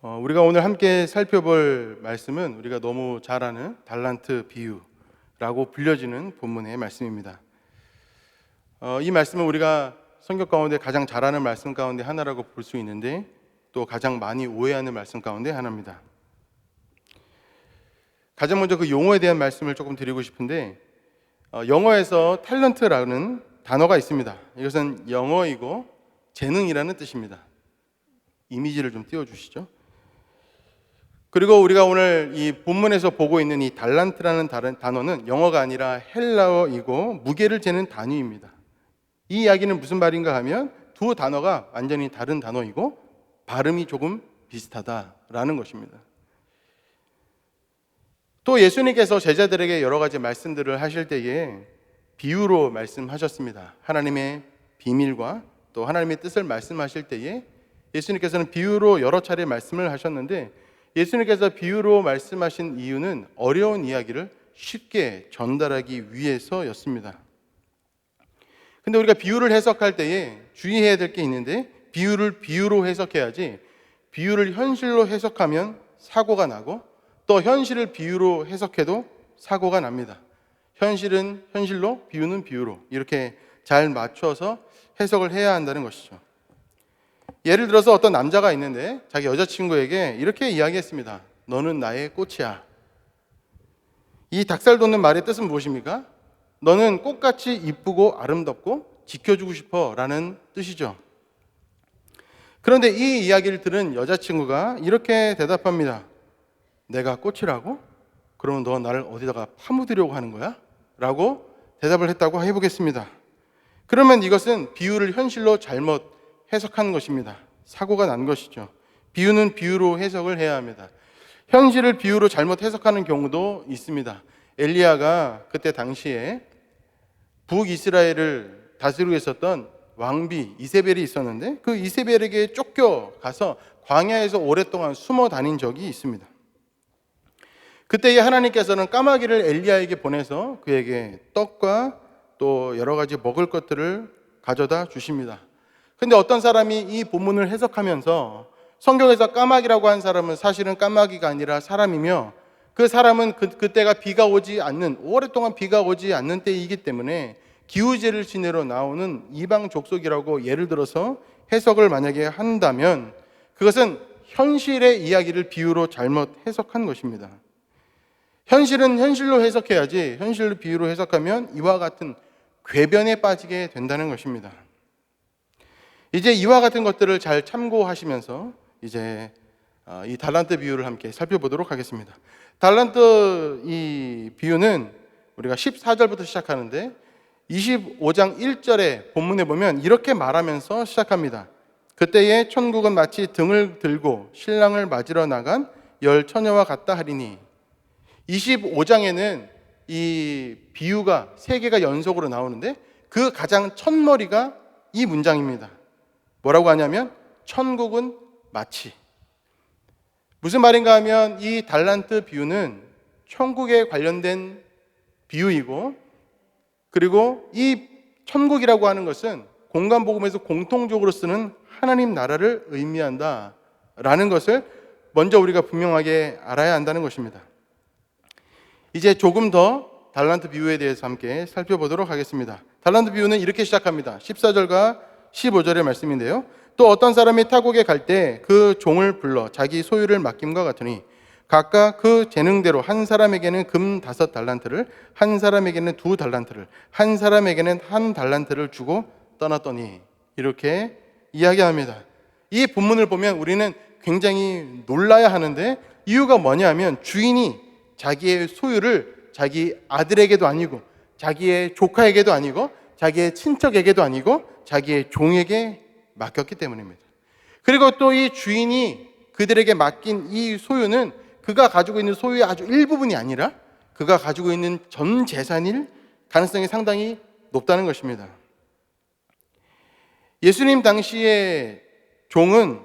우리가 오늘 함께 살펴볼 말씀은 우리가 너무 잘 아는 달란트 비유라고 불려지는 본문의 말씀입니다. 이 말씀은 우리가 성경 가운데 가장 잘 아는 말씀 가운데 하나라고 볼 수 있는데 또 가장 많이 오해하는 말씀 가운데 하나입니다. 가장 먼저 그 용어에 대한 말씀을 조금 드리고 싶은데 영어에서 탤런트라는 단어가 있습니다. 이것은 영어이고 재능이라는 뜻입니다. 이미지를 좀 띄워주시죠. 그리고 우리가 오늘 이 본문에서 보고 있는 이 달란트라는 단어는 영어가 아니라 헬라어이고 무게를 재는 단위입니다. 이 이야기는 무슨 말인가 하면 두 단어가 완전히 다른 단어이고 발음이 조금 비슷하다라는 것입니다. 또 예수님께서 제자들에게 여러 가지 말씀들을 하실 때에 비유로 말씀하셨습니다. 하나님의 비밀과 또 하나님의 뜻을 말씀하실 때에 예수님께서는 비유로 여러 차례 말씀을 하셨는데 예수님께서 비유로 말씀하신 이유는 어려운 이야기를 쉽게 전달하기 위해서였습니다. 근데 우리가 비유를 해석할 때에 주의해야 될 게 있는데 비유를 비유로 해석해야지 비유를 현실로 해석하면 사고가 나고 또 현실을 비유로 해석해도 사고가 납니다. 현실은 현실로, 비유는 비유로 이렇게 잘 맞춰서 해석을 해야 한다는 것이죠. 예를 들어서 어떤 남자가 있는데 자기 여자친구에게 이렇게 이야기했습니다. 너는 나의 꽃이야. 이 닭살 돋는 말의 뜻은 무엇입니까? 너는 꽃같이 이쁘고 아름답고 지켜주고 싶어 라는 뜻이죠. 그런데 이 이야기를 들은 여자친구가 이렇게 대답합니다. 내가 꽃이라고? 그러면 너 나를 어디다가 파묻으려고 하는 거야? 라고 대답을 했다고 해보겠습니다. 그러면 이것은 비유를 현실로 잘못 해석한 것입니다. 사고가 난 것이죠. 비유는 비유로 해석을 해야 합니다. 현실을 비유로 잘못 해석하는 경우도 있습니다. 엘리야가 그때 당시에 북이스라엘을 다스리고 있었던 왕비 이세벨이 있었는데 그 이세벨에게 쫓겨가서 광야에서 오랫동안 숨어 다닌 적이 있습니다. 그때에 하나님께서는 까마귀를 엘리야에게 보내서 그에게 떡과 또 여러 가지 먹을 것들을 가져다 주십니다. 근데 어떤 사람이 이 본문을 해석하면서 성경에서 까마귀라고 한 사람은 사실은 까마귀가 아니라 사람이며 그 사람은 그때가 비가 오지 않는 오랫동안 비가 오지 않는 때이기 때문에 기후제를 지내러 나오는 이방 족속이라고 예를 들어서 해석을 만약에 한다면 그것은 현실의 이야기를 비유로 잘못 해석한 것입니다. 현실은 현실로 해석해야지 현실을 비유로 해석하면 이와 같은 궤변에 빠지게 된다는 것입니다. 이제 이와 같은 것들을 잘 참고하시면서 이제 이 달란트 비유를 함께 살펴보도록 하겠습니다. 달란트 이 비유는 우리가 14절부터 시작하는데 25장 1절에 본문에 보면 이렇게 말하면서 시작합니다. 그때에 천국은 마치 등을 들고 신랑을 맞으러 나간 열 처녀와 같다 하리니 25장에는 이 비유가 3개가 연속으로 나오는데 그 가장 첫머리가 이 문장입니다. 뭐라고 하냐면 천국은 마치. 무슨 말인가 하면 이 달란트 비유는 천국에 관련된 비유이고 그리고 이 천국이라고 하는 것은 공간복음에서 공통적으로 쓰는 하나님 나라를 의미한다라는 것을 먼저 우리가 분명하게 알아야 한다는 것입니다. 이제 조금 더 달란트 비유에 대해서 함께 살펴보도록 하겠습니다. 달란트 비유는 이렇게 시작합니다. 14절과 15절의 말씀인데요. 또 어떤 사람이 타국에 갈 때 그 종을 불러 자기 소유를 맡김과 같으니 각각 그 재능대로 한 사람에게는 금 5달란트를 한 사람에게는 2달란트를 한 사람에게는 1달란트를 주고 떠났더니 이렇게 이야기합니다. 이 본문을 보면 우리는 굉장히 놀라야 하는데 이유가 뭐냐면 주인이 자기의 소유를 자기 아들에게도 아니고 자기의 조카에게도 아니고 자기의 친척에게도 아니고 자기의 종에게 맡겼기 때문입니다. 그리고 또 이 주인이 그들에게 맡긴 이 소유는 그가 가지고 있는 소유의 아주 일부분이 아니라 그가 가지고 있는 전 재산일 가능성이 상당히 높다는 것입니다. 예수님 당시에 종은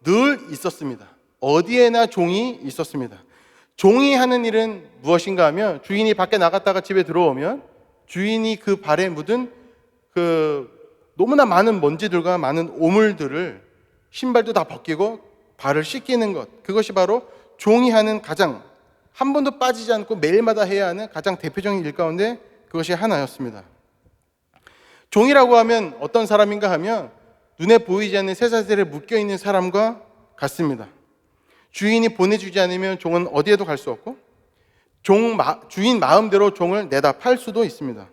늘 있었습니다. 어디에나 종이 있었습니다. 종이 하는 일은 무엇인가 하면 주인이 밖에 나갔다가 집에 들어오면 주인이 그 발에 묻은 그 너무나 많은 먼지들과 많은 오물들을 신발도 다 벗기고 발을 씻기는 것, 그것이 바로 종이 하는 가장 한 번도 빠지지 않고 매일마다 해야 하는 가장 대표적인 일 가운데 그것이 하나였습니다. 종이라고 하면 어떤 사람인가 하면 눈에 보이지 않는 쇠사슬에 묶여있는 사람과 같습니다. 주인이 보내주지 않으면 종은 어디에도 갈 수 없고 주인 마음대로 종을 내다 팔 수도 있습니다.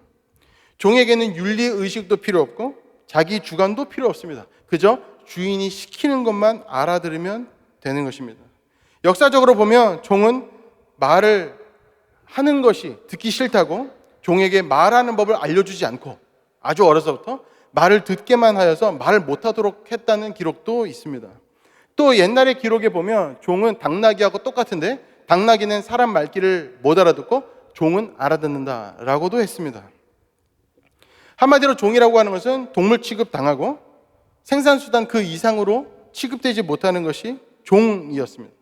종에게는 윤리의식도 필요 없고 자기 주관도 필요 없습니다. 그저 주인이 시키는 것만 알아들으면 되는 것입니다. 역사적으로 보면 종은 말을 하는 것이 듣기 싫다고 종에게 말하는 법을 알려주지 않고 아주 어려서부터 말을 듣게만 하여서 말을 못하도록 했다는 기록도 있습니다. 또 옛날의 기록에 보면 종은 당나귀하고 똑같은데 당나귀는 사람 말귀를 못 알아듣고 종은 알아듣는다라고도 했습니다. 한마디로 종이라고 하는 것은 동물 취급당하고 생산수단 그 이상으로 취급되지 못하는 것이 종이었습니다.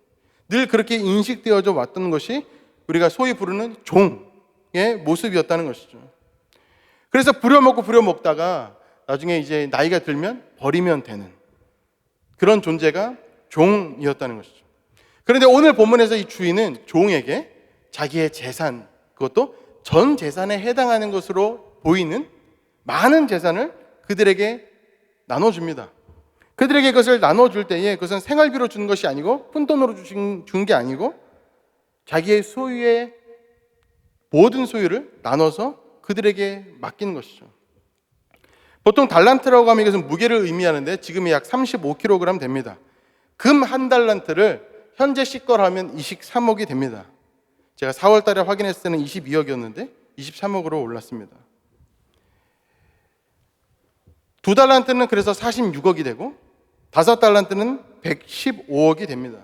늘 그렇게 인식되어져 왔던 것이 우리가 소위 부르는 종의 모습이었다는 것이죠. 그래서 부려먹고 부려먹다가 나중에 이제 나이가 들면 버리면 되는 그런 존재가 종이었다는 것이죠. 그런데 오늘 본문에서 이 주인은 종에게 자기의 재산, 그것도 전 재산에 해당하는 것으로 보이는 많은 재산을 그들에게 나눠줍니다. 그들에게 그것을 나눠줄 때에 그것은 생활비로 주는 것이 아니고 푼돈으로 준 게 아니고 자기의 소유의 모든 소유를 나눠서 그들에게 맡기는 것이죠. 보통 달란트라고 하면 이것은 무게를 의미하는데 지금이 약 35kg 됩니다. 금 한 달란트를 현재 시가로 하면 23억이 됩니다. 제가 4월 달에 확인했을 때는 22억이었는데 23억으로 올랐습니다. 2달란트는 그래서 46억이 되고 5달란트는 115억이 됩니다.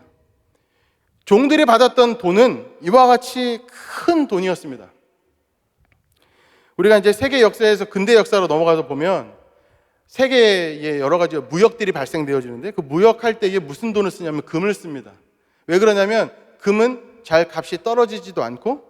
종들이 받았던 돈은 이와 같이 큰 돈이었습니다. 우리가 이제 세계 역사에서 근대 역사로 넘어가서 보면 세계에 여러 가지 무역들이 발생되어지는데 그 무역할 때에 무슨 돈을 쓰냐면 금을 씁니다. 왜 그러냐면 금은 잘 값이 떨어지지도 않고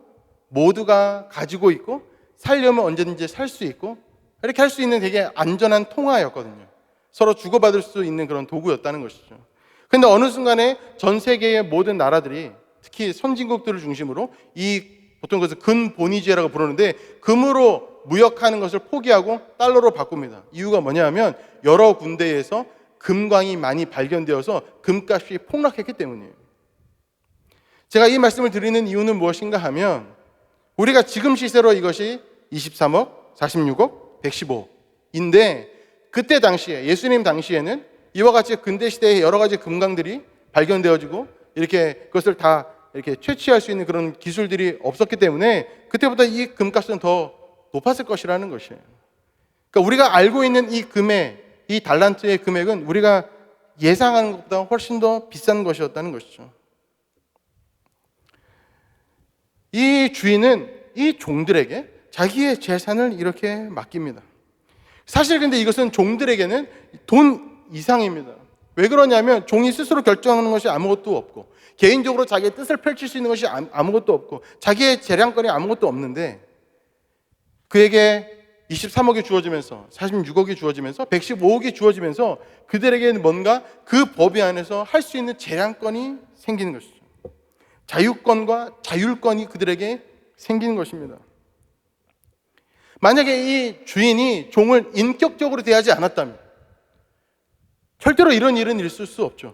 모두가 가지고 있고 살려면 언제든지 살 수 있고 이렇게 할 수 있는 되게 안전한 통화였거든요. 서로 주고받을 수 있는 그런 도구였다는 것이죠. 그런데 어느 순간에 전 세계의 모든 나라들이 특히 선진국들을 중심으로 보통 그것을 근본위제라고 부르는데 금으로 무역하는 것을 포기하고 달러로 바꿉니다. 이유가 뭐냐 하면 여러 군데에서 금광이 많이 발견되어서 금값이 폭락했기 때문이에요. 제가 이 말씀을 드리는 이유는 무엇인가 하면 우리가 지금 시세로 이것이 23억, 46억, 115억인데 그때 당시에 예수님 당시에는 이와 같이 근대 시대의 여러 가지 금강들이 발견되어지고 이렇게 그것을 다 이렇게 채취할 수 있는 그런 기술들이 없었기 때문에 그때보다 이 금값은 더 높았을 것이라는 것이에요. 그러니까 우리가 알고 있는 이 금액, 이 달란트의 금액은 우리가 예상하는 것보다 훨씬 더 비싼 것이었다는 것이죠. 이 주인은 이 종들에게 자기의 재산을 이렇게 맡깁니다. 사실 근데 이것은 종들에게는 돈 이상입니다. 왜 그러냐면 종이 스스로 결정하는 것이 아무것도 없고 개인적으로 자기의 뜻을 펼칠 수 있는 것이 아무것도 없고 자기의 재량권이 아무것도 없는데 그에게 23억이 주어지면서 46억이 주어지면서 115억이 주어지면서 그들에게는 뭔가 그 법이 안에서 할 수 있는 재량권이 생기는 것이죠. 자유권과 자율권이 그들에게 생기는 것입니다. 만약에 이 주인이 종을 인격적으로 대하지 않았다면 절대로 이런 일은 있을 수 없죠.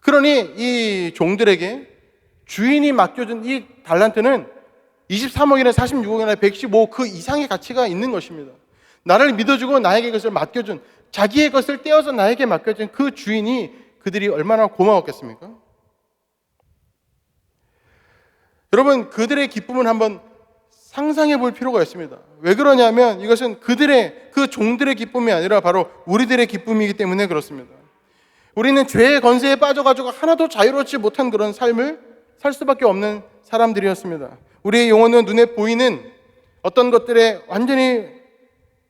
그러니 이 종들에게 주인이 맡겨준 이 달란트는 23억이나 46억이나 115억 그 이상의 가치가 있는 것입니다. 나를 믿어주고 나에게 그것을 맡겨준 자기의 것을 떼어서 나에게 맡겨준 그 주인이 그들이 얼마나 고마웠겠습니까? 여러분 그들의 기쁨을 한번 상상해 볼 필요가 있습니다. 왜 그러냐면 이것은 그 종들의 기쁨이 아니라 바로 우리들의 기쁨이기 때문에 그렇습니다. 우리는 죄의 건세에 빠져가지고 하나도 자유롭지 못한 그런 삶을 살 수밖에 없는 사람들이었습니다. 우리의 영혼은 눈에 보이는 어떤 것들에 완전히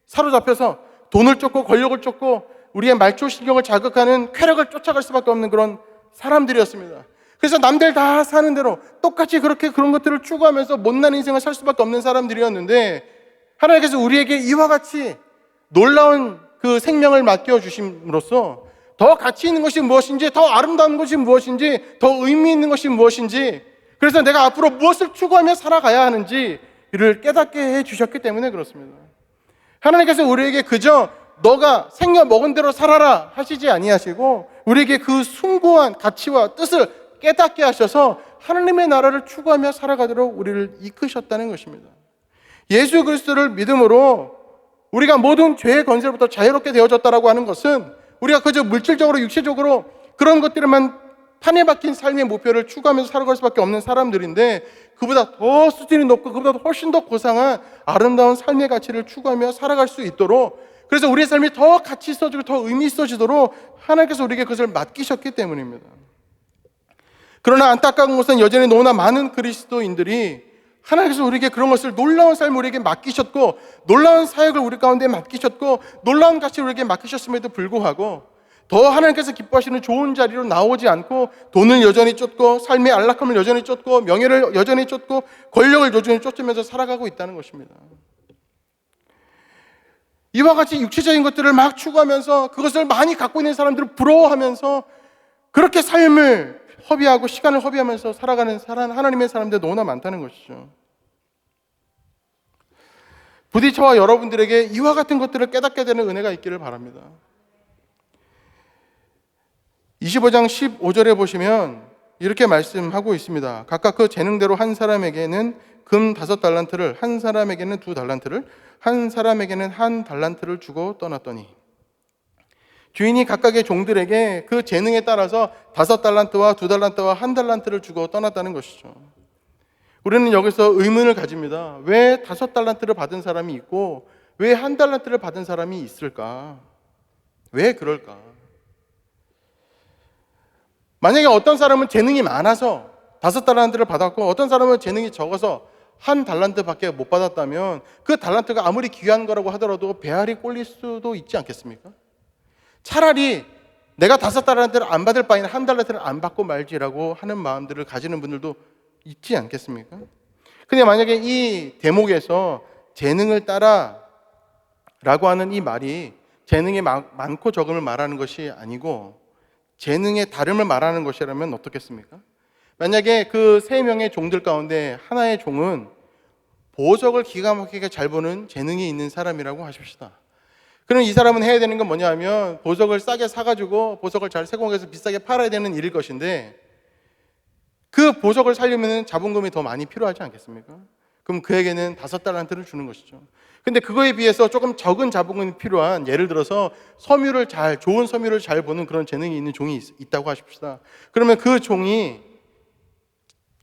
사로잡혀서 돈을 쫓고 권력을 쫓고 우리의 말초신경을 자극하는 쾌락을 쫓아갈 수밖에 없는 그런 사람들이었습니다. 그래서 남들 다 사는 대로 똑같이 그런 것들을 추구하면서 못난 인생을 살 수밖에 없는 사람들이었는데 하나님께서 우리에게 이와 같이 놀라운 그 생명을 맡겨주심으로써 더 가치 있는 것이 무엇인지, 더 아름다운 것이 무엇인지, 더 의미 있는 것이 무엇인지, 그래서 내가 앞으로 무엇을 추구하며 살아가야 하는지를 깨닫게 해주셨기 때문에 그렇습니다. 하나님께서 우리에게 그저 너가 생겨 먹은 대로 살아라 하시지 아니하시고 우리에게 그 숭고한 가치와 뜻을 깨닫게 하셔서 하나님의 나라를 추구하며 살아가도록 우리를 이끄셨다는 것입니다. 예수 그리스도를 믿음으로 우리가 모든 죄의 권세로부터 자유롭게 되어졌다라고 하는 것은 우리가 그저 물질적으로 육체적으로 그런 것들에만 판에 박힌 삶의 목표를 추구하면서 살아갈 수밖에 없는 사람들인데, 그보다 더 수준이 높고 그보다 훨씬 더 고상한 아름다운 삶의 가치를 추구하며 살아갈 수 있도록, 그래서 우리의 삶이 더 가치 있어지고 더 의미 있어지도록 하나님께서 우리에게 그것을 맡기셨기 때문입니다. 그러나 안타까운 것은 여전히 너무나 많은 그리스도인들이 하나님께서 우리에게 그런 것을, 놀라운 삶을 우리에게 맡기셨고 놀라운 사역을 우리 가운데 맡기셨고 놀라운 가치를 우리에게 맡기셨음에도 불구하고 더 하나님께서 기뻐하시는 좋은 자리로 나오지 않고 돈을 여전히 쫓고 삶의 안락함을 여전히 쫓고 명예를 여전히 쫓고 권력을 여전히 쫓으면서 살아가고 있다는 것입니다. 이와 같이 육체적인 것들을 막 추구하면서 그것을 많이 갖고 있는 사람들을 부러워하면서 그렇게 삶을 허비하고 시간을 허비하면서 살아가는 하나님의 사람들 너무나 많다는 것이죠. 부디 저와 여러분들에게 이와 같은 것들을 깨닫게 되는 은혜가 있기를 바랍니다. 25장 15절에 보시면 이렇게 말씀하고 있습니다. 각각 그 재능대로 한 사람에게는 금 5달란트를, 한 사람에게는 2달란트를, 한 사람에게는 1달란트를 주고 떠났더니, 주인이 각각의 종들에게 그 재능에 따라서 5달란트와 2달란트와 1달란트를 주고 떠났다는 것이죠. 우리는 여기서 의문을 가집니다. 왜 5달란트를 받은 사람이 있고 왜 1달란트를 받은 사람이 있을까? 왜 그럴까? 만약에 어떤 사람은 재능이 많아서 5달란트를 받았고 어떤 사람은 재능이 적어서 1달란트밖에 못 받았다면 그 달란트가 아무리 귀한 거라고 하더라도 배알이 꼴릴 수도 있지 않겠습니까? 차라리 내가 5달란트를 안 받을 바에는 1달란트를 안 받고 말지라고 하는 마음들을 가지는 분들도 있지 않겠습니까? 근데 만약에 이 대목에서 재능을 따라 라고 하는 이 말이 재능이 많고 적음을 말하는 것이 아니고 재능의 다름을 말하는 것이라면 어떻겠습니까? 만약에 그 3명의 종들 가운데 하나의 종은 보석을 기가 막히게 잘 보는 재능이 있는 사람이라고 하십시다. 그럼 이 사람은 해야 되는 건 뭐냐 하면 보석을 싸게 사가지고 보석을 잘 세공해서 비싸게 팔아야 되는 일일 것인데, 그 보석을 사려면 자본금이 더 많이 필요하지 않겠습니까? 그럼 그에게는 5달란트를 주는 것이죠. 근데 그거에 비해서 조금 적은 자본금이 필요한, 예를 들어서 좋은 섬유를 잘 보는 그런 재능이 있는 종이 있다고 하십시다. 그러면 그 종이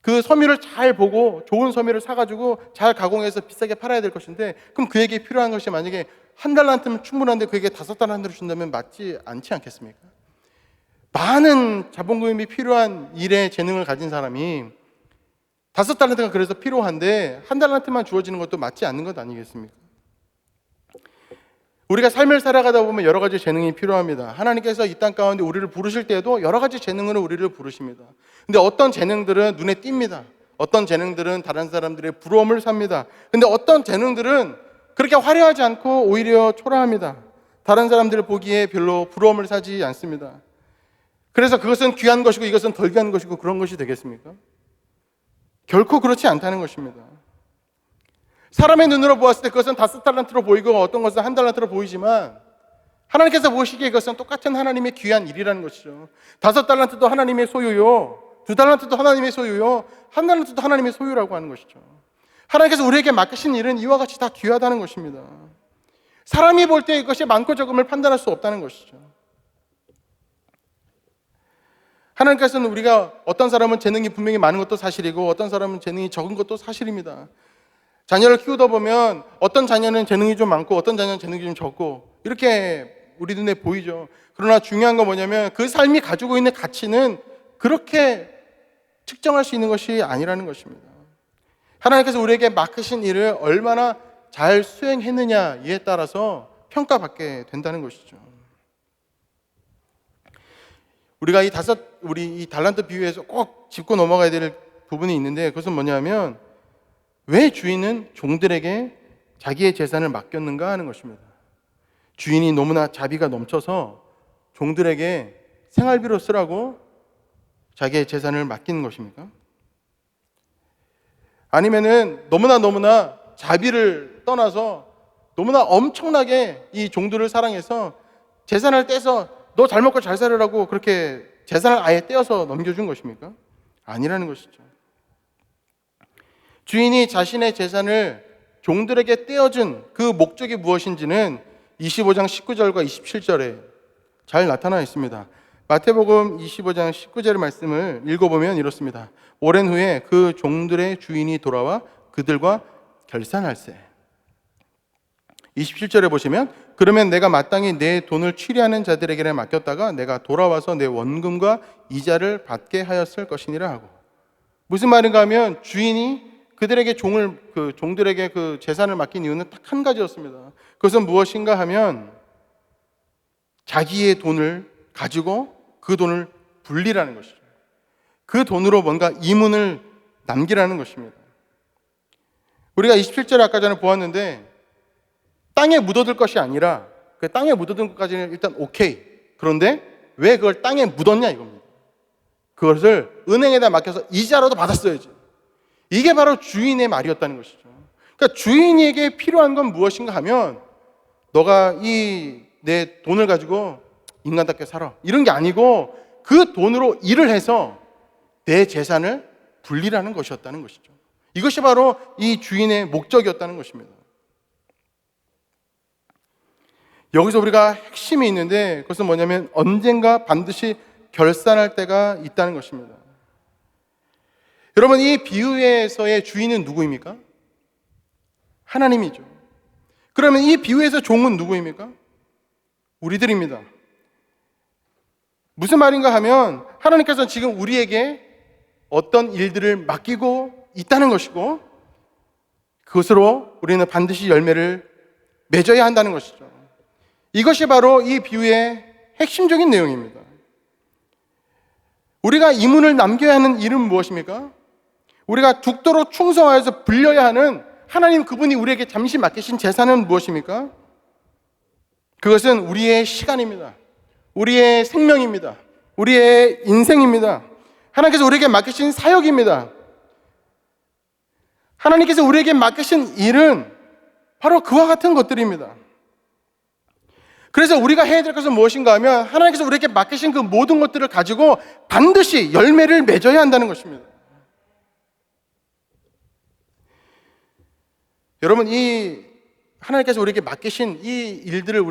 그 섬유를 잘 보고 좋은 섬유를 사가지고 잘 가공해서 비싸게 팔아야 될 것인데, 그럼 그에게 필요한 것이 만약에 1달란트면 충분한데 그에게 5달란트를 준다면 맞지 않지 않겠습니까? 많은 자본금이 필요한 일에 재능을 가진 사람이 5달란트가 그래서 필요한데 1달란트만 주어지는 것도 맞지 않는 것 아니겠습니까? 우리가 삶을 살아가다 보면 여러 가지 재능이 필요합니다. 하나님께서 이 땅 가운데 우리를 부르실 때에도 여러 가지 재능으로 우리를 부르십니다. 근데 어떤 재능들은 눈에 띕니다. 어떤 재능들은 다른 사람들의 부러움을 삽니다. 근데 어떤 재능들은 그렇게 화려하지 않고 오히려 초라합니다. 다른 사람들 보기에 별로 부러움을 사지 않습니다. 그래서 그것은 귀한 것이고 이것은 덜 귀한 것이고 그런 것이 되겠습니까? 결코 그렇지 않다는 것입니다. 사람의 눈으로 보았을 때 그것은 5달란트로 보이고 어떤 것은 1달란트로 보이지만 하나님께서 보시기에 그것은 똑같은 하나님의 귀한 일이라는 것이죠. 5달란트도 하나님의 소유요, 2달란트도 하나님의 소유요, 1달란트도 하나님의 소유라고 하는 것이죠. 하나님께서 우리에게 맡기신 일은 이와 같이 다 귀하다는 것입니다. 사람이 볼 때 이것이 많고 적음을 판단할 수 없다는 것이죠. 하나님께서는 우리가 어떤 사람은 재능이 분명히 많은 것도 사실이고 어떤 사람은 재능이 적은 것도 사실입니다. 자녀를 키우다 보면 어떤 자녀는 재능이 좀 많고 어떤 자녀는 재능이 좀 적고 이렇게 우리 눈에 보이죠. 그러나 중요한 건 뭐냐면 그 삶이 가지고 있는 가치는 그렇게 측정할 수 있는 것이 아니라는 것입니다. 하나님께서 우리에게 맡기신 일을 얼마나 잘 수행했느냐에 따라서 평가받게 된다는 것이죠. 우리가 이 달란트 비유에서 꼭 짚고 넘어가야 될 부분이 있는데, 그것은 뭐냐면 왜 주인은 종들에게 자기의 재산을 맡겼는가 하는 것입니다. 주인이 너무나 자비가 넘쳐서 종들에게 생활비로 쓰라고 자기의 재산을 맡기는 것입니까? 아니면은 너무나 자비를 떠나서 너무나 엄청나게 이 종들을 사랑해서 재산을 떼서 너 잘 먹고 잘 살으라고 그렇게 재산을 아예 떼어서 넘겨준 것입니까? 아니라는 것이죠. 주인이 자신의 재산을 종들에게 떼어준 그 목적이 무엇인지는 25장 19절과 27절에 잘 나타나 있습니다. 마태복음 25장 19절의 말씀을 읽어보면 이렇습니다. 오랜 후에 그 종들의 주인이 돌아와 그들과 결산할세. 27절에 보시면 그러면 내가 마땅히 내 돈을 취리하는 자들에게 맡겼다가 내가 돌아와서 내 원금과 이자를 받게 하였을 것이니라 하고, 무슨 말인가 하면 주인이 그들에게 종들에게 그 재산을 맡긴 이유는 딱 한 가지였습니다. 그것은 무엇인가 하면 자기의 돈을 가지고 그 돈을 분리라는 것이죠. 그 돈으로 뭔가 이문을 남기라는 것입니다. 우리가 27절에 아까 전에 보았는데 땅에 묻어둘 것이 아니라 그 땅에 묻어둔 것까지는 일단 오케이. 그런데 왜 그걸 땅에 묻었냐 이겁니다. 그것을 은행에다 맡겨서 이자라도 받았어야지. 이게 바로 주인의 말이었다는 것이죠. 그러니까 주인에게 필요한 건 무엇인가 하면 너가 내 돈을 가지고 인간답게 살아. 이런 게 아니고 그 돈으로 일을 해서 내 재산을 분리하는 것이었다는 것이죠. 이것이 바로 이 주인의 목적이었다는 것입니다. 여기서 우리가 핵심이 있는데 그것은 뭐냐면 언젠가 반드시 결산할 때가 있다는 것입니다. 여러분, 이 비유에서의 주인은 누구입니까? 하나님이죠. 그러면 이 비유에서 종은 누구입니까? 우리들입니다. 무슨 말인가 하면 하나님께서 지금 우리에게 어떤 일들을 맡기고 있다는 것이고 그것으로 우리는 반드시 열매를 맺어야 한다는 것이죠. 이것이 바로 이 비유의 핵심적인 내용입니다. 우리가 이문을 남겨야 하는 일은 무엇입니까? 우리가 죽도록 충성하여서 불려야 하는 하나님 그분이 우리에게 잠시 맡기신 재산은 무엇입니까? 그것은 우리의 시간입니다. 우리의 생명입니다. 우리의 인생입니다. 하나님께서 우리에게 맡기신 사역입니다. 하나님께서 우리에게 맡기신 일은 바로 그와 같은 것들입니다. 그래서 우리가 해야 될 것은 무엇인가 하면 하나님께서 우리에게 맡기신 그 모든 것들을 가지고 반드시 열매를 맺어야 한다는 것입니다. 여러분, 이 하나님께서 우리에게 맡기신 이 일들을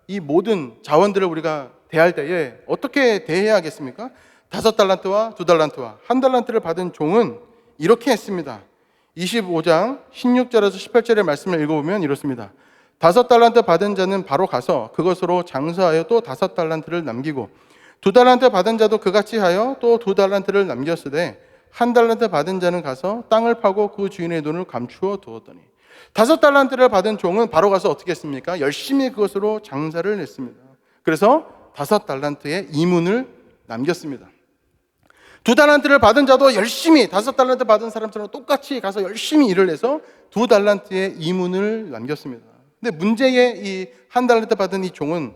이 모든 자원들을 우리가 대할 때에 어떻게 대해야 하겠습니까? 5달란트와 2달란트와 1달란트를 받은 종은 이렇게 했습니다. 25장 16절에서 18절의 말씀을 읽어보면 이렇습니다. 5달란트 받은 자는 바로 가서 그것으로 장사하여 또 5달란트를 남기고 2달란트 받은 자도 그같이 하여 또 2달란트를 남겼으되 1달란트 받은 자는 가서 땅을 파고 그 주인의 돈을 감추어 두었더니 5달란트를 받은 종은 바로 가서 어떻게 했습니까? 열심히 그것으로 장사를 했습니다. 그래서 5달란트의 이문을 남겼습니다. 2달란트를 받은 자도 열심히 5달란트 받은 사람처럼 똑같이 가서 열심히 일을 해서 2달란트의 이문을 남겼습니다. 근데 문제의 이 1달란트 받은 이 종은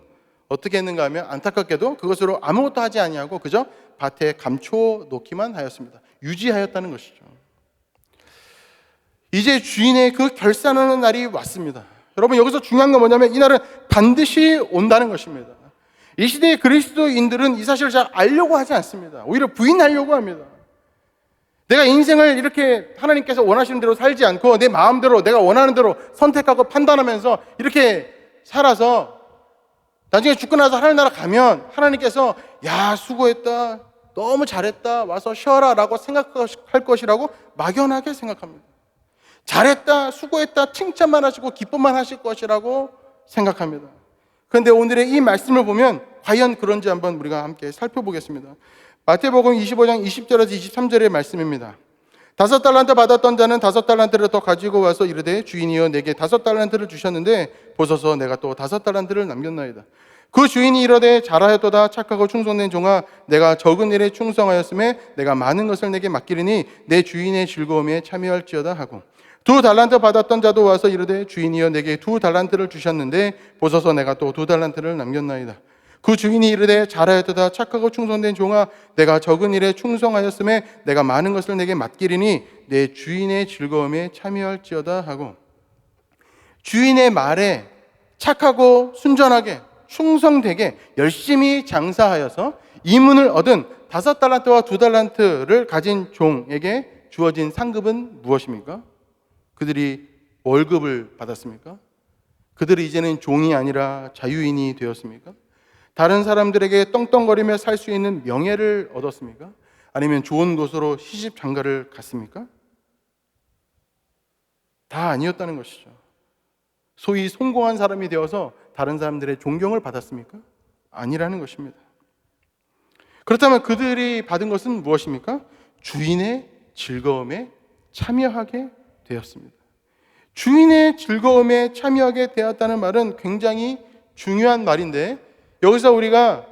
어떻게 했는가 하면 안타깝게도 그것으로 아무것도 하지 아니하고 그저 밭에 감추어 놓기만 하였습니다. 유지하였다는 것이죠. 이제 주인의 그 결산하는 날이 왔습니다. 여러분, 여기서 중요한 건 뭐냐면 이 날은 반드시 온다는 것입니다. 이 시대의 그리스도인들은 이 사실을 잘 알려고 하지 않습니다. 오히려 부인하려고 합니다. 내가 인생을 이렇게 하나님께서 원하시는 대로 살지 않고 내 마음대로 내가 원하는 대로 선택하고 판단하면서 이렇게 살아서 나중에 죽고 나서 하늘 나라 가면 하나님께서 야, 수고했다, 너무 잘했다, 와서 쉬어라 라고 생각할 것이라고 막연하게 생각합니다. 잘했다, 수고했다, 칭찬만 하시고 기쁨만 하실 것이라고 생각합니다. 그런데 오늘의 이 말씀을 보면 과연 그런지 한번 우리가 함께 살펴보겠습니다. 마태복음 25장 20절에서 23절의 말씀입니다. 5달란트 받았던 자는 5달란트를 더 가지고 와서 이르되 주인이여 내게 5달란트를 주셨는데 보소서 내가 또 5달란트를 남겼나이다. 그 주인이 이르되 잘하였도다 착하고 충성된 종아 내가 적은 일에 충성하였음에 내가 많은 것을 내게 맡기리니 내 주인의 즐거움에 참여할지어다 하고 2달란트 받았던 자도 와서 이르되 주인이여 내게 2달란트를 주셨는데 보소서 내가 또 2달란트를 남겼나이다. 그 주인이 이르되 잘하였도다 착하고 충성된 종아 내가 적은 일에 충성하였음에 내가 많은 것을 내게 맡기리니 내 주인의 즐거움에 참여할지어다 하고, 주인의 말에 착하고 순전하게 충성되게 열심히 장사하여서 이문을 얻은 5달란트와 2달란트를 가진 종에게 주어진 상급은 무엇입니까? 그들이 월급을 받았습니까? 그들이 이제는 종이 아니라 자유인이 되었습니까? 다른 사람들에게 떵떵거리며 살 수 있는 명예를 얻었습니까? 아니면 좋은 곳으로 시집장가를 갔습니까? 다 아니었다는 것이죠. 소위 성공한 사람이 되어서 다른 사람들의 존경을 받았습니까? 아니라는 것입니다. 그렇다면 그들이 받은 것은 무엇입니까? 주인의 즐거움에 참여하게 되었습니다. 주인의 즐거움에 참여하게 되었다는 말은 굉장히 중요한 말인데, 여기서 우리가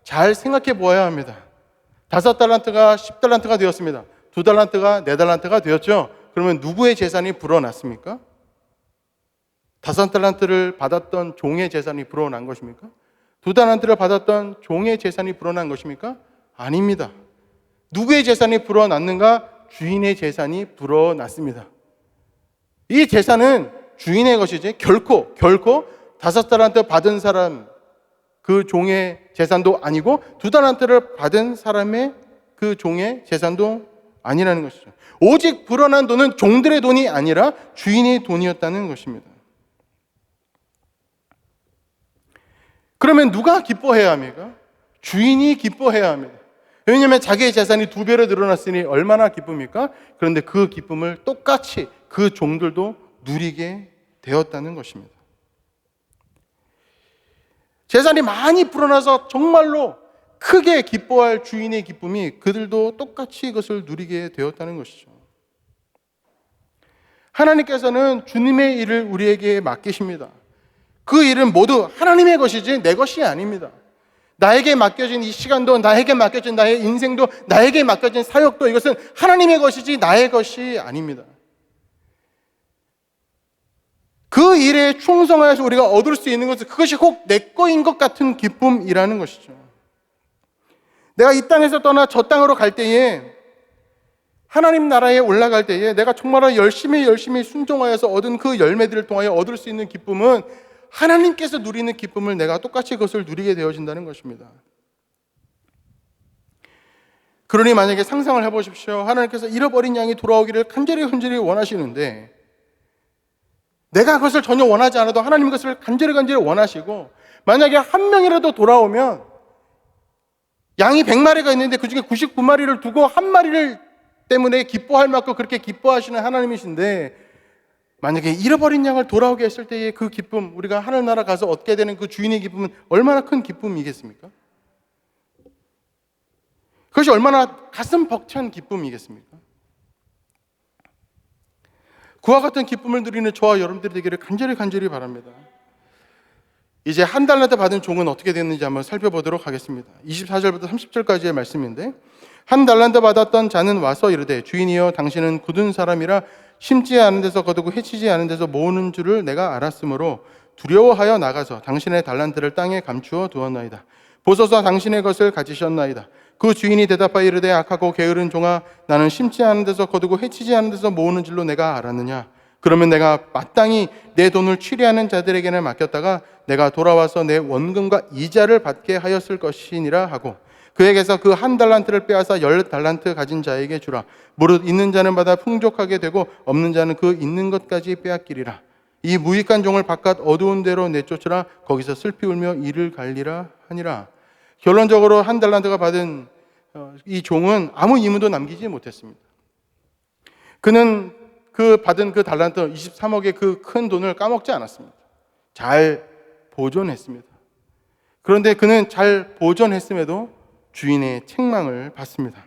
잘 생각해 보아야 합니다. 5달란트가 10달란트가 되었습니다. 2달란트가 4달란트가 되었죠. 그러면 누구의 재산이 불어났습니까? 5달란트를 받았던 종의 재산이 불어난 것입니까? 2달란트를 받았던 종의 재산이 불어난 것입니까? 아닙니다. 누구의 재산이 불어났는가? 주인의 재산이 불어났습니다. 이 재산은 주인의 것이지 결코 5달란트 받은 사람 그 종의 재산도 아니고 2달란트를 받은 사람의 그 종의 재산도 아니라는 것이죠. 오직 불어난 돈은 종들의 돈이 아니라 주인의 돈이었다는 것입니다. 그러면 누가 기뻐해야 합니까? 주인이 기뻐해야 합니다. 왜냐하면 자기의 재산이 2배로 늘어났으니 얼마나 기쁩니까? 그런데 그 기쁨을 똑같이 그 종들도 누리게 되었다는 것입니다. 재산이 많이 불어나서 정말로 크게 기뻐할 주인의 기쁨이 그들도 똑같이 이것을 누리게 되었다는 것이죠. 하나님께서는 주님의 일을 우리에게 맡기십니다. 그 일은 모두 하나님의 것이지 내 것이 아닙니다. 나에게 맡겨진 이 시간도, 나에게 맡겨진 나의 인생도, 나에게 맡겨진 사역도 이것은 하나님의 것이지 나의 것이 아닙니다. 그 일에 충성하여서 우리가 얻을 수 있는 것은 그것이 혹 내 거인 것 같은 기쁨이라는 것이죠. 내가 이 땅에서 떠나 저 땅으로 갈 때에, 하나님 나라에 올라갈 때에 내가 정말 열심히 순종하여서 얻은 그 열매들을 통하여 얻을 수 있는 기쁨은 하나님께서 누리는 기쁨을 내가 똑같이 그것을 누리게 되어진다는 것입니다. 그러니 만약에 상상을 해보십시오. 하나님께서 잃어버린 양이 돌아오기를 간절히 원하시는데 내가 그것을 전혀 원하지 않아도 하나님 그것을 간절히 원하시고, 만약에 한 명이라도 돌아오면 양이 100마리가 있는데 그 중에 99마리를 두고 한 마리를 때문에 기뻐할 만큼 그렇게 기뻐하시는 하나님이신데, 만약에 잃어버린 양을 돌아오게 했을 때의 그 기쁨, 우리가 하늘나라 가서 얻게 되는 그 주인의 기쁨은 얼마나 큰 기쁨이겠습니까? 그것이 얼마나 가슴 벅찬 기쁨이겠습니까? 그와 같은 기쁨을 누리는 저와 여러분들이 되기를 간절히 바랍니다. 이제 1달란트 받은 종은 어떻게 됐는지 한번 살펴보도록 하겠습니다. 24절부터 30절까지의 말씀인데, 1달란트 받았던 자는 와서 이르되 주인이여 당신은 굳은 사람이라 심지 않은 데서 거두고 해치지 않은 데서 모으는 줄을 내가 알았으므로 두려워하여 나가서 당신의 달란트를 땅에 감추어 두었나이다. 보소서 당신의 것을 가지셨나이다. 그 주인이 대답하여 이르되 악하고 게으른 종아 나는 심지 않은 데서 거두고 해치지 않은 데서 모으는 줄로 내가 알았느냐. 그러면 내가 마땅히 내 돈을 취리하는 자들에게는 맡겼다가 내가 돌아와서 내 원금과 이자를 받게 하였을 것이니라 하고, 그에게서 그 1달란트를 빼앗아 10달란트 가진 자에게 주라. 무릇 있는 자는 받아 풍족하게 되고 없는 자는 그 있는 것까지 빼앗기리라. 이 무익한 종을 바깥 어두운 데로 내쫓으라. 거기서 슬피 울며 이를 갈리라 하니라. 결론적으로 1달란트가 받은 이 종은 아무 이문도 남기지 못했습니다. 그는 그 받은 그 달란트 23억의 그 큰 돈을 까먹지 않았습니다. 잘 보존했습니다. 그런데 그는 잘 보존했음에도 주인의 책망을 받습니다.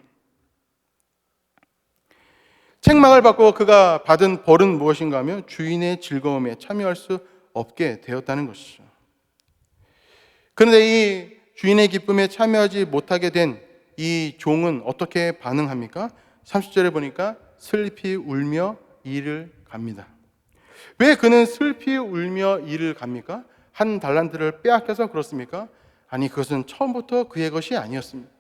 책망을 받고 그가 받은 벌은 무엇인가 하면 주인의 즐거움에 참여할 수 없게 되었다는 것이죠. 그런데 이 주인의 기쁨에 참여하지 못하게 된 이 종은 어떻게 반응합니까? 30절에 보니까 슬피 울며 이를 갑니다. 왜 그는 슬피 울며 이를 갑니까? 1달란트를 빼앗겨서 그렇습니까? 아니, 그것은 처음부터 그의 것이 아니었습니다.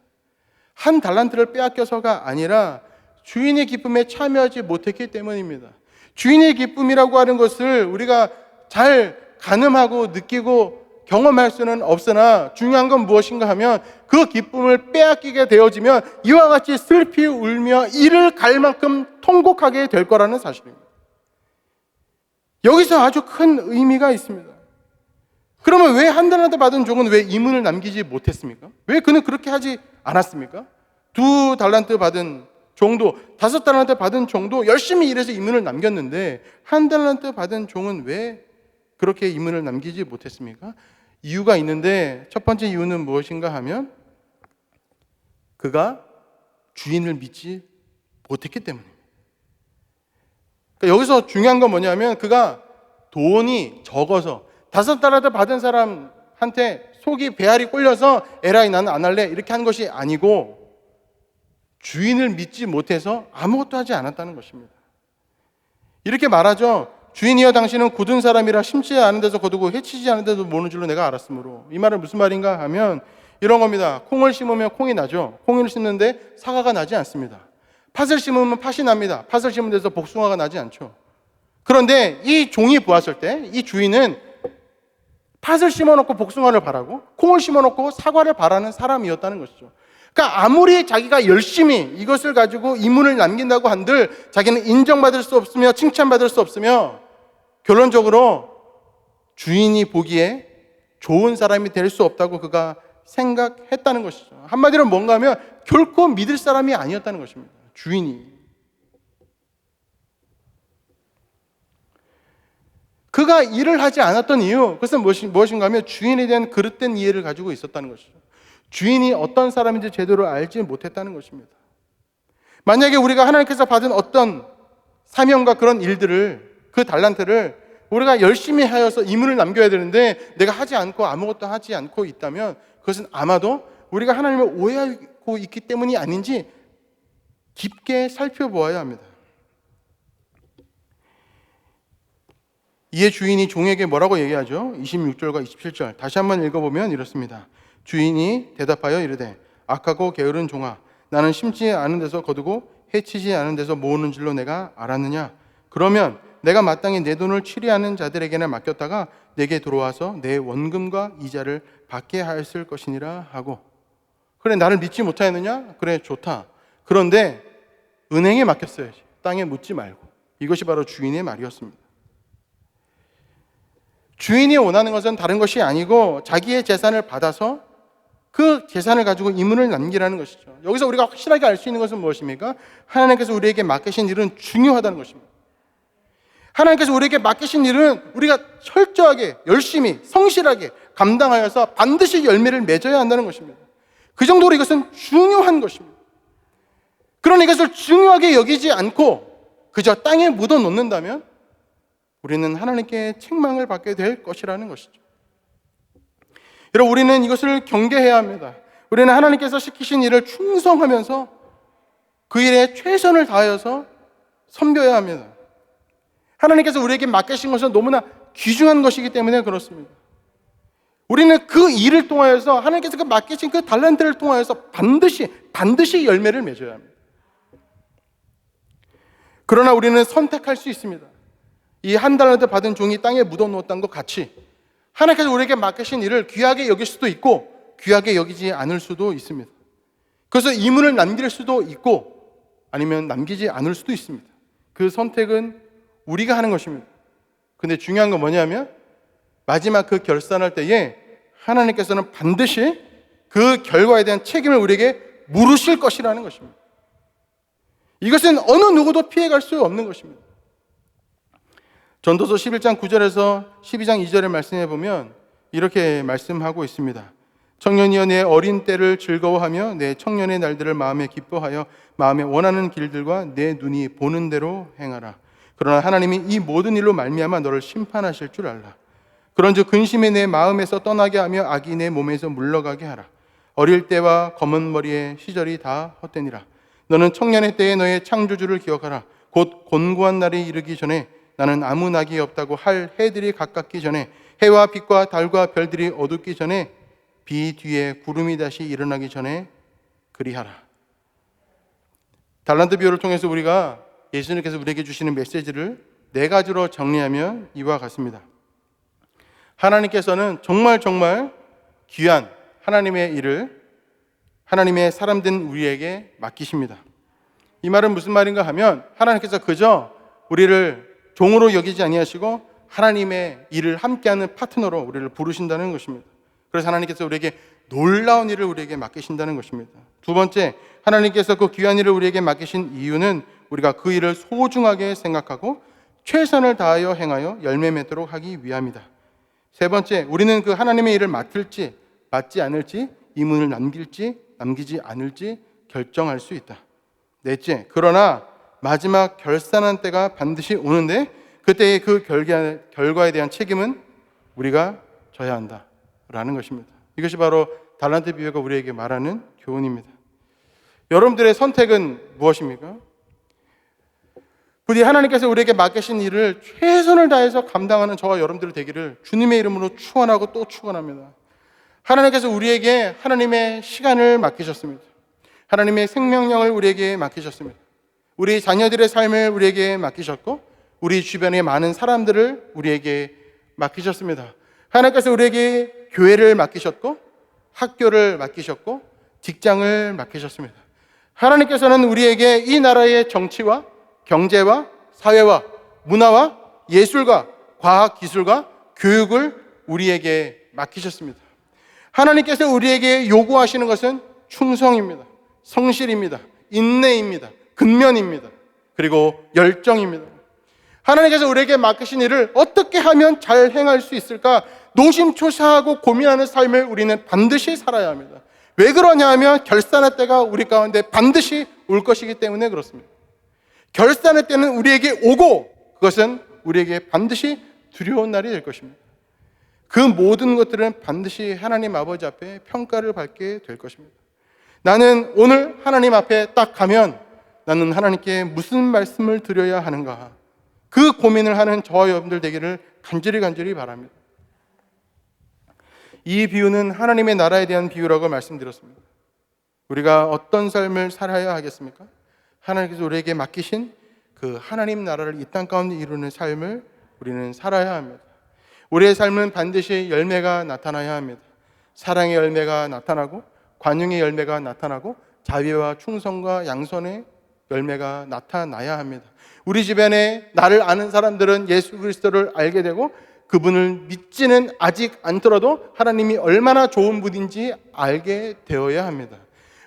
한 달란트를 빼앗겨서가 아니라 주인의 기쁨에 참여하지 못했기 때문입니다. 주인의 기쁨이라고 하는 것을 우리가 잘 가늠하고 느끼고 경험할 수는 없으나 중요한 건 무엇인가 하면 그 기쁨을 빼앗기게 되어지면 이와 같이 슬피 울며 이를 갈 만큼 통곡하게 될 거라는 사실입니다. 여기서 아주 큰 의미가 있습니다. 그러면 왜 한 달란트 받은 종은 왜 이문을 남기지 못했습니까? 왜 그는 그렇게 하지 않았습니까? 2달란트 받은 종도, 5달란트 받은 종도 열심히 일해서 이문을 남겼는데 한 달란트 받은 종은 왜 그렇게 이문을 남기지 못했습니까? 이유가 있는데 첫 번째 이유는 무엇인가 하면 그가 주인을 믿지 못했기 때문입니다. 그러니까 여기서 중요한 건 뭐냐면 그가 돈이 적어서 5달란트 받은 사람한테 속이 배알이 꼴려서 에라이 나는 안 할래 이렇게 한 것이 아니고 주인을 믿지 못해서 아무것도 하지 않았다는 것입니다. 이렇게 말하죠. 주인이여 당신은 굳은 사람이라 심지 않은 데서 거두고 해치지 않은 데도 모는 줄로 내가 알았으므로. 이 말은 무슨 말인가 하면 이런 겁니다. 콩을 심으면 콩이 나죠. 콩을 심는데 사과가 나지 않습니다. 팥을 심으면 팥이 납니다. 팥을 심은 데서 복숭아가 나지 않죠. 그런데 이 종이 보았을 때 이 주인은 팥을 심어놓고 복숭아를 바라고 콩을 심어놓고 사과를 바라는 사람이었다는 것이죠. 그러니까 아무리 자기가 열심히 이것을 가지고 이문을 남긴다고 한들 자기는 인정받을 수 없으며 칭찬받을 수 없으며 결론적으로 주인이 보기에 좋은 사람이 될 수 없다고 그가 생각했다는 것이죠. 한마디로 뭔가 하면 결코 믿을 사람이 아니었다는 것입니다. 주인이. 그가 일을 하지 않았던 이유, 그것은 무엇인가 하면 주인에 대한 그릇된 이해를 가지고 있었다는 것이죠. 주인이 어떤 사람인지 제대로 알지 못했다는 것입니다. 만약에 우리가 하나님께서 받은 어떤 사명과 그런 일들을, 그 달란트를 우리가 열심히 하여서 이문을 남겨야 되는데 내가 하지 않고 아무것도 하지 않고 있다면 그것은 아마도 우리가 하나님을 오해하고 있기 때문이 아닌지 깊게 살펴보아야 합니다. 이에 주인이 종에게 뭐라고 얘기하죠? 26절과 27절 다시 한번 읽어보면 이렇습니다. 주인이 대답하여 이르되 악하고 게으른 종아 나는 심지 않은 데서 거두고 해치지 않은 데서 모으는 줄로 내가 알았느냐? 그러면 내가 마땅히 내 돈을 취리하는 자들에게나 맡겼다가 내게 들어와서 내 원금과 이자를 받게 하였을 것이니라 하고. 그래, 나를 믿지 못하였느냐? 그래, 좋다. 그런데 은행에 맡겼어야지. 땅에 묻지 말고. 이것이 바로 주인의 말이었습니다. 주인이 원하는 것은 다른 것이 아니고 자기의 재산을 받아서 그 재산을 가지고 이문을 남기라는 것이죠. 여기서 우리가 확실하게 알 수 있는 것은 무엇입니까? 하나님께서 우리에게 맡기신 일은 중요하다는 것입니다. 하나님께서 우리에게 맡기신 일은 우리가 철저하게, 열심히, 성실하게 감당하여서 반드시 열매를 맺어야 한다는 것입니다. 그 정도로 이것은 중요한 것입니다. 그러나 이것을 중요하게 여기지 않고 그저 땅에 묻어 놓는다면 우리는 하나님께 책망을 받게 될 것이라는 것이죠. 여러분, 우리는 이것을 경계해야 합니다. 우리는 하나님께서 시키신 일을 충성하면서 그 일에 최선을 다하여서 섬겨야 합니다. 하나님께서 우리에게 맡기신 것은 너무나 귀중한 것이기 때문에 그렇습니다. 우리는 그 일을 통하여서 하나님께서 그 맡기신 그 달란트를 통하여서 반드시 열매를 맺어야 합니다. 그러나 우리는 선택할 수 있습니다. 이 한 달란트 받은 종이 땅에 묻어놓았던 것 같이 하나님께서 우리에게 맡기신 일을 귀하게 여길 수도 있고 귀하게 여기지 않을 수도 있습니다. 그래서 이문을 남길 수도 있고 아니면 남기지 않을 수도 있습니다. 그 선택은 우리가 하는 것입니다. 근데 중요한 건 뭐냐면 마지막 그 결산할 때에 하나님께서는 반드시 그 결과에 대한 책임을 우리에게 물으실 것이라는 것입니다. 이것은 어느 누구도 피해갈 수 없는 것입니다. 전도서 11장 9절에서 12장 2절을 말씀해 보면 이렇게 말씀하고 있습니다. 청년이여 내 어린 때를 즐거워하며 내 청년의 날들을 마음에 기뻐하여 마음에 원하는 길들과 내 눈이 보는 대로 행하라. 그러나 하나님이 이 모든 일로 말미암아 너를 심판하실 줄 알라. 그런즉 근심이 내 마음에서 떠나게 하며 악이 내 몸에서 물러가게 하라. 어릴 때와 검은 머리의 시절이 다 헛되니라. 너는 청년의 때에 너의 창조주를 기억하라. 곧 곤고한 날이 이르기 전에 나는 아무 낙이 없다고 할 해들이 가깝기 전에 해와 빛과 달과 별들이 어둡기 전에 비 뒤에 구름이 다시 일어나기 전에 그리하라. 달란트 비유를 통해서 우리가 예수님께서 우리에게 주시는 메시지를 네 가지로 정리하면 이와 같습니다. 하나님께서는 정말 귀한 하나님의 일을 하나님의 사람된 우리에게 맡기십니다. 이 말은 무슨 말인가 하면 하나님께서 그저 우리를 종으로 여기지 아니하시고 하나님의 일을 함께하는 파트너로 우리를 부르신다는 것입니다. 그래서 하나님께서 우리에게 놀라운 일을 우리에게 맡기신다는 것입니다. 두 번째, 하나님께서 그 귀한 일을 우리에게 맡기신 이유는 우리가 그 일을 소중하게 생각하고 최선을 다하여 행하여 열매 맺도록 하기 위함이다. 세 번째, 우리는 그 하나님의 일을 맡을지 맡지 않을지, 이문을 남기지 않을지 결정할 수 있다. 넷째, 그러나 마지막 결산한 때가 반드시 오는데 그때의 그 결과에 대한 책임은 우리가 져야 한다라는 것입니다. 이것이 바로 달란트 비유가 우리에게 말하는 교훈입니다. 여러분들의 선택은 무엇입니까? 부디 하나님께서 우리에게 맡기신 일을 최선을 다해서 감당하는 저와 여러분들 되기를 주님의 이름으로 축원하고 또 축원합니다. 하나님께서 우리에게 하나님의 시간을 맡기셨습니다. 하나님의 생명력을 우리에게 맡기셨습니다. 우리 자녀들의 삶을 우리에게 맡기셨고 우리 주변의 많은 사람들을 우리에게 맡기셨습니다. 하나님께서 우리에게 교회를 맡기셨고 학교를 맡기셨고 직장을 맡기셨습니다. 하나님께서는 우리에게 이 나라의 정치와 경제와 사회와 문화와 예술과 과학 기술과 교육을 우리에게 맡기셨습니다. 하나님께서 우리에게 요구하시는 것은 충성입니다. 성실입니다. 인내입니다. 근면입니다. 그리고 열정입니다. 하나님께서 우리에게 맡기신 일을 어떻게 하면 잘 행할 수 있을까 노심초사하고 고민하는 삶을 우리는 반드시 살아야 합니다. 왜 그러냐 하면 결산의 때가 우리 가운데 반드시 올 것이기 때문에 그렇습니다. 결산의 때는 우리에게 오고 그것은 우리에게 반드시 두려운 날이 될 것입니다. 그 모든 것들은 반드시 하나님 아버지 앞에 평가를 받게 될 것입니다. 나는 오늘 하나님 앞에 딱 가면 나는 하나님께 무슨 말씀을 드려야 하는가, 그 고민을 하는 저와 여러분들 되기를 간절히 바랍니다. 이 비유는 하나님의 나라에 대한 비유라고 말씀드렸습니다. 우리가 어떤 삶을 살아야 하겠습니까? 하나님께서 우리에게 맡기신 그 하나님 나라를 이 땅 가운데 이루는 삶을 우리는 살아야 합니다. 우리의 삶은 반드시 열매가 나타나야 합니다. 사랑의 열매가 나타나고 관용의 열매가 나타나고 자비와 충성과 양선의 열매가 나타나야 합니다. 우리 주변에 나를 아는 사람들은 예수 그리스도를 알게 되고 그분을 믿지는 아직 않더라도 하나님이 얼마나 좋은 분인지 알게 되어야 합니다.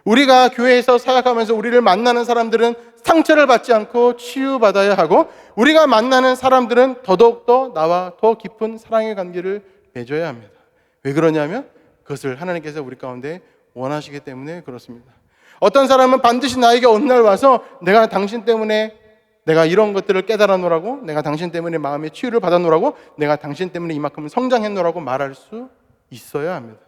우리가 교회에서 사역하면서 우리를 만나는 사람들은 상처를 받지 않고 치유받아야 하고 우리가 만나는 사람들은 더더욱더 나와 더 깊은 사랑의 관계를 맺어야 합니다. 왜 그러냐면 그것을 하나님께서 우리 가운데 원하시기 때문에 그렇습니다. 어떤 사람은 반드시 나에게 어느 날 와서 내가 당신 때문에 내가 이런 것들을 깨달아 놓으라고, 내가 당신 때문에 마음의 치유를 받아 놓으라고, 내가 당신 때문에 이만큼 성장해 놓으라고 말할 수 있어야 합니다.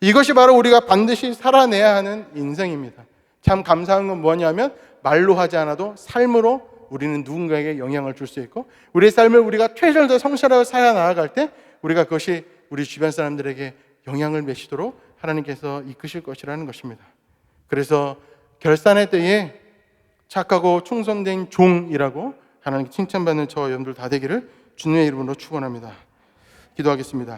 이것이 바로 우리가 반드시 살아내야 하는 인생입니다. 참 감사한 건 뭐냐면 말로 하지 않아도 삶으로 우리는 누군가에게 영향을 줄 수 있고 우리의 삶을 우리가 최선을 다해 성실하게 살아 나아갈 때 우리가 그것이 우리 주변 사람들에게 영향을 미치도록 하나님께서 이끄실 것이라는 것입니다. 그래서 결산의 때에 착하고 충성된 종이라고 하나님께 칭찬받는 저와 여러분들 다 되기를 주님의 이름으로 축원합니다. 기도하겠습니다.